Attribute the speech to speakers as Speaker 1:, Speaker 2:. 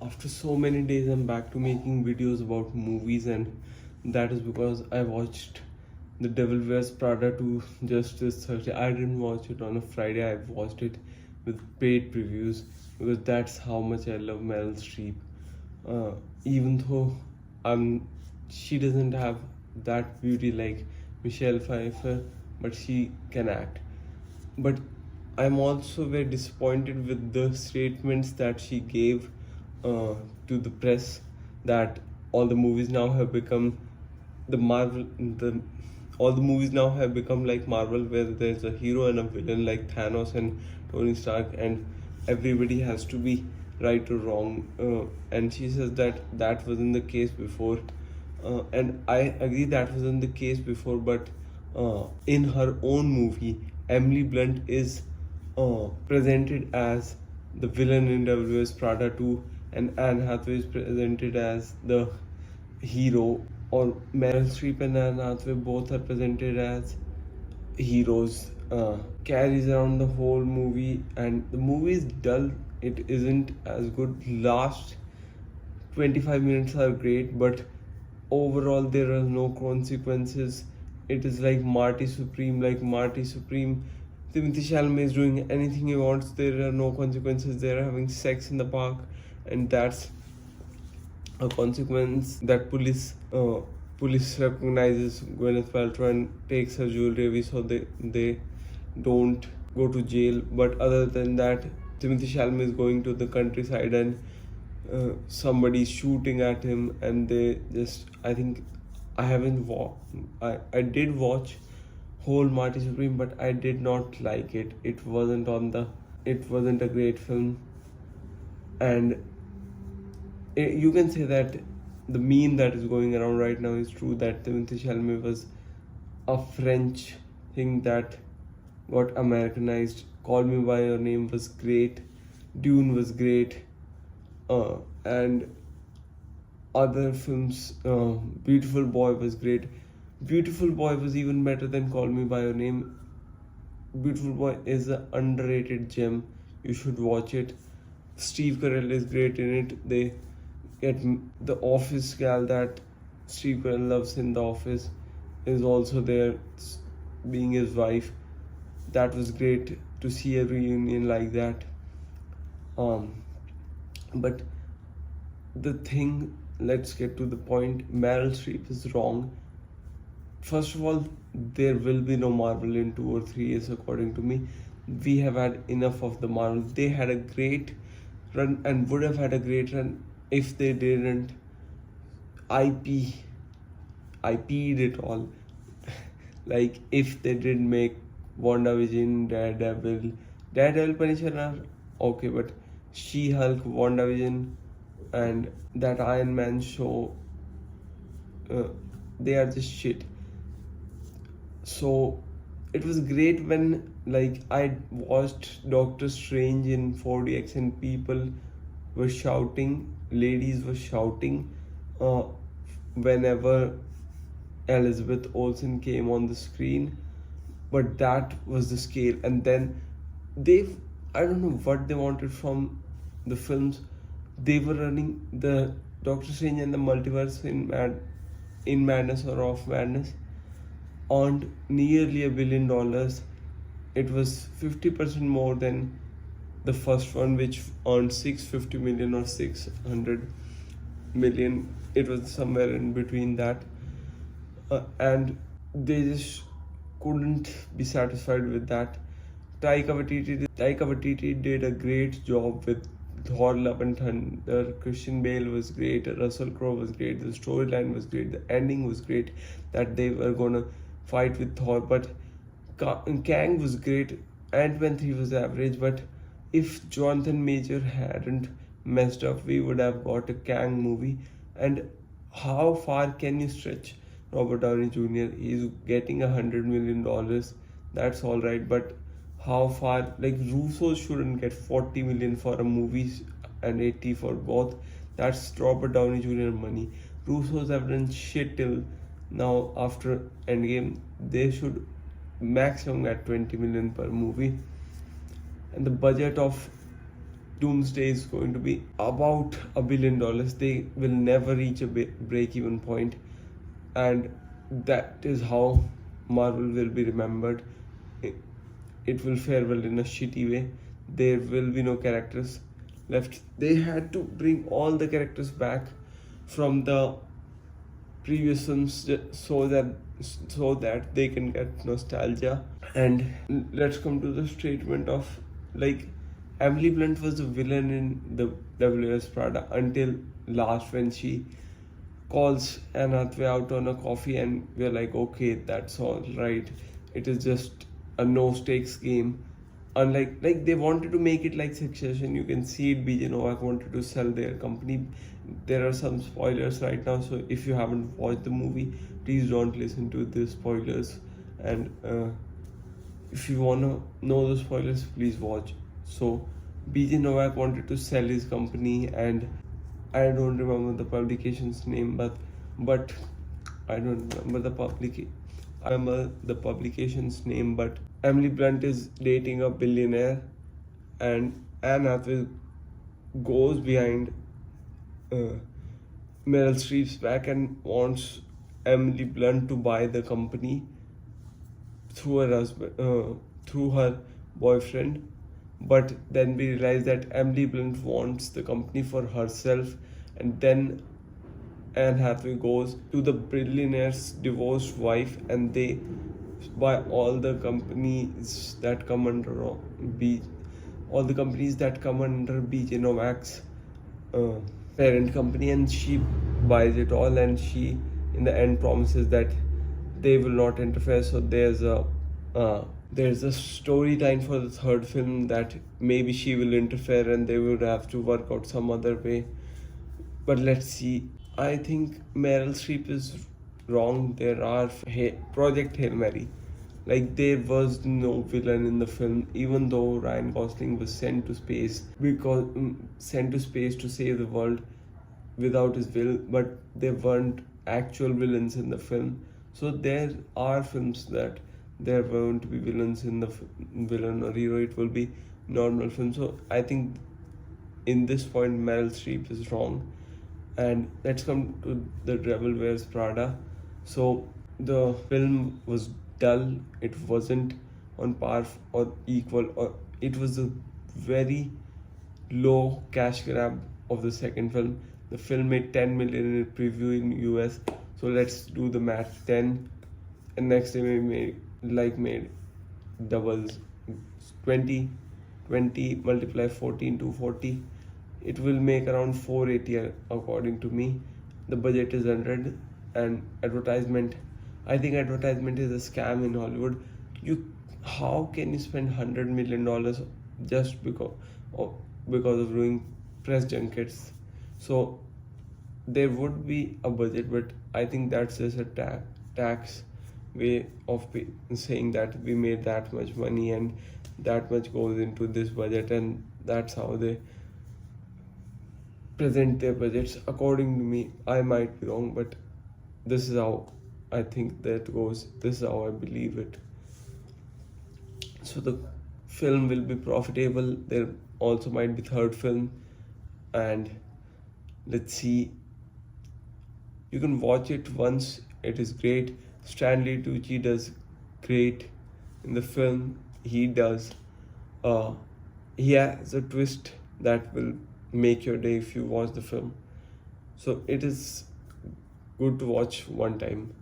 Speaker 1: After so many days, I'm back to making videos about movies, and that is because I watched The Devil Wears Prada to just this Thursday. I didn't watch it on a Friday, I watched it with paid previews because that's how much I love Meryl Streep. Even though she doesn't have that beauty like Michelle Pfeiffer, but she can act. But I'm also very disappointed with the statements that she gave to the press, that all the movies now have become the Marvel the all the movies now have become like Marvel, where there's a hero and a villain like Thanos and Tony Stark, and everybody has to be right or wrong. And she says that that wasn't the case before, and I agree that wasn't the case before. But in her own movie, Emily Blunt is presented as the villain in Devil Wears Prada 2, and Anne Hathaway is presented as the hero. Or Meryl Streep and Anne Hathaway both are presented as heroes. Carries around the whole movie, and the movie is dull. It isn't as good. Last 25 minutes are great, but overall there are no consequences. It is like Marty Supreme, Timothy Chalamet is doing anything he wants. There are no consequences. They are having sex in the park, and that's a consequence. That police recognizes Gwyneth Paltrow and takes her jewelry away, so they don't go to jail. But other than that, Timothy Chalamet is going to the countryside, and somebody's shooting at him, and they just, I think, I haven't I did watch whole Marty Supreme, but I did not like it. It wasn't a great film. And you can say that the meme that is going around right now is true, that Timothy Chalamet was a French thing that got Americanized. Call Me by Your Name was great, Dune was great, and other films. Beautiful Boy was great. Beautiful Boy was even better than Call Me by Your Name. Beautiful Boy is an underrated gem. You should watch it. Steve Carell is great in it. They get the office gal that Steve Carell loves in The Office is also there, being his wife. That was great to see a reunion like that. But the thing, let's get to the point. Meryl Streep is wrong. First of all, there will be no Marvel in 2 or 3 years, according to me. We have had enough of the Marvel. They had a great run and would have had a great run if they didn't IP'd it all. Like if they didn't make WandaVision, Daredevil, Punisher are okay, but She-Hulk, WandaVision, and that Iron Man show, they are just shit. So it was great when, like, I watched Doctor Strange in 4DX and people were shouting, ladies were shouting whenever Elizabeth Olsen came on the screen. But that was the scale. And then I don't know what they wanted from the films. They were running the Doctor Strange and the Multiverse in Madness or Off Madness, earned nearly $1 billion. It was 50% more than the first one, which earned 650 million or 600 million. It was somewhere in between that. And they just couldn't be satisfied with that. Taika Waititi did a great job with Thor: Love and Thunder. Christian Bale was great. Russell Crowe was great. The storyline was great. The ending was great. That they were gonna fight with Thor, but Kang was great. Ant-Man 3 was average, but if Jonathan Major hadn't messed up, we would have got a Kang movie. And how far can you stretch Robert Downey Jr.? He's getting $100 million. That's all right, but how far? Like, Russo shouldn't get 40 million for a movie and 80 for both. That's Robert Downey Jr. money. Russos have done shit till now after Endgame. They should maximum get 20 million per movie. And the budget of Doomsday is going to be about $1 billion. They will never reach a break-even point, and that is how Marvel will be remembered. It, it will farewell in a shitty way. There will be no characters left. They had to bring all the characters back from the previous films so that they can get nostalgia. And let's come to the statement of, like, Emily Blunt was the villain in the Devil Wears Prada until last, when she calls Anne Hathaway out on a coffee, and we're like, okay, that's all right. It is just a no stakes game. Unlike, like, they wanted to make it like Succession. You can see it. BJ Novak wanted to sell their company. There are some spoilers right now, so if you haven't watched the movie, please don't listen to the spoilers. And if you wanna know the spoilers, please watch. So BJ Novak wanted to sell his company, and I don't remember the publication's name, but I don't remember the I remember the publication's name, but Emily Blunt is dating a billionaire, and Anne Hathaway goes behind Meryl Streep's back and wants Emily Blunt to buy the company through her husband, through her boyfriend. But then we realize that Emily Blunt wants the company for herself, and then Anne Hathaway goes to the billionaire's divorced wife, and they buy all the companies that come under BJ Novak's parent company, and she buys it all, and she in the end promises that they will not interfere. So there's a storyline for the third film that maybe she will interfere and they would have to work out some other way. But let's see. I think Meryl Streep is wrong. There are Project Hail Mary. Like, there was no villain in the film, even though Ryan Gosling was sent to space to save the world without his will, but there weren't actual villains in the film. So there are films that there won't be villains in the villain or hero. It will be normal film. So I think in this point Meryl Streep is wrong. And let's come to the Devil Wears Prada. So the film was dull. It wasn't on par or equal, or it was a very low cash grab of the second film. The film made 10 million in preview in US. So let's do the math. 10, and next day we made doubles. 20 multiply 14 to 40. It will make around 480 according to me. The budget is 100, and advertisement. I think advertisement is a scam in Hollywood. How can you spend $100 million just because of doing press junkets? So there would be a budget, but I think that's just a tax way of saying that we made that much money and that much goes into this budget, and that's how they present their budgets. According to me, I might be wrong, but this is how I think that goes. This is how I believe it. So the film will be profitable. There also might be third film, and let's see. You can watch it once. It is great. Stanley Tucci does great in the film. He has a twist that will make your day if you watch the film. So it is good to watch one time.